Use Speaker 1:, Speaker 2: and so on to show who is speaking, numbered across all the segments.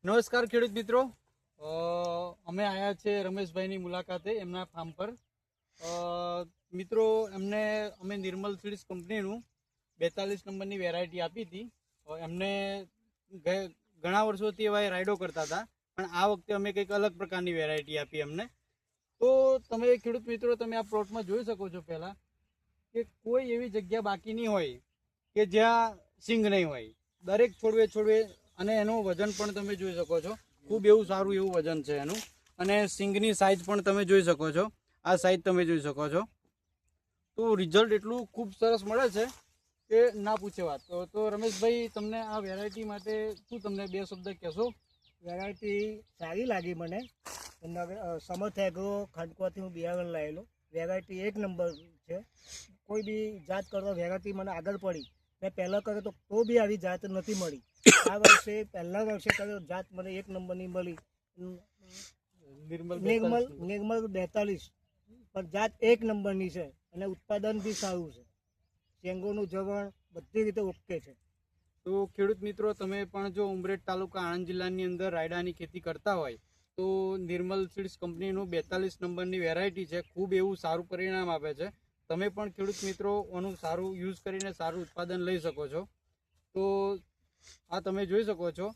Speaker 1: નમસ્કાર ખેડૂત મિત્રો, અમે આવ્યા છે રમેશભાઈની મુલાકાતે એમના ફાર્મ પર। મિત્રો અમે નિર્મલ સીડ્સ કંપનીનું 42 નંબરની વેરાયટી આપી હતી। એમને ઘણા વર્ષોથી એવા રાયડો કરતા હતા, પણ આ વખતે અમે કંઈક અલગ પ્રકારની વેરાયટી આપી એમને। તો તમે ખેડૂત મિત્રો તમે આ પ્લોટમાં જોઈ શકો છો પહેલાં કે કોઈ એવી જગ્યા બાકી નહીં હોય કે જ્યાં સિંગ નહીં હોય। દરેક છોડવે અને એનું વજન પણ તમે જોઈ શકો છો, ખૂબ એવું સારું એવું વજન છે એનું। અને સિંગની સાઇઝ પણ તમે જોઈ શકો છો, આ સાઇઝ તમે જોઈ શકો છો। તો રિઝલ્ટ એટલું ખૂબ સરસ મળે છે કે ના પૂછે વાત। તો રમેશભાઈ, તમને આ વેરાયટી માટે શું તમને બે શબ્દ કહેશો?
Speaker 2: વેરાયટી સારી લાગી મને। સમર્થ એગ્રો ખંડકોથી હું બિયારણ લાવેલો। વેરાયટી એક નંબર છે। કોઈ બી જાત કરતા વેરાયટી મને આગળ પડી। મેં પહેલાં કર્યો તો બી આવી જાત નથી મળી। આ વર્ષે પહેલા વર્ષે કર્યો જાત મને એક નંબરની મળી, નિર્મલ 42। પણ જાત એક નંબરની છે અને ઉત્પાદન બી સારું છે। શેંગોનું જવણ બધી રીતે ઓકે છે।
Speaker 1: તો ખેડૂત મિત્રો, તમે પણ જો ઉમરેઠ તાલુકા આણંદ જિલ્લાની અંદર રાયડાની ખેતી કરતા હોય તો નિર્મલ સીડ્સ કંપનીનું 42 નંબરની વેરાયટી છે, ખૂબ એવું સારું પરિણામ આપે છે। તમે પણ ખેડૂત મિત્રો આનું સારું યુઝ કરીને સારું ઉત્પાદન લઈ શકો છો। તો આ તમે જોઈ શકો છો,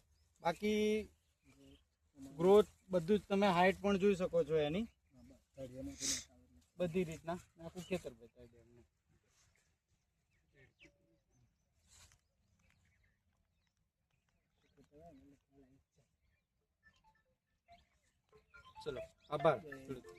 Speaker 1: બાકી ગ્રોથ બધું જ તમે હાઇટ પણ જોઈ શકો છો એની બધી રીતના। આખું ખેતર બતાવી દે અમને। ચલો, આભાર ખેડૂત।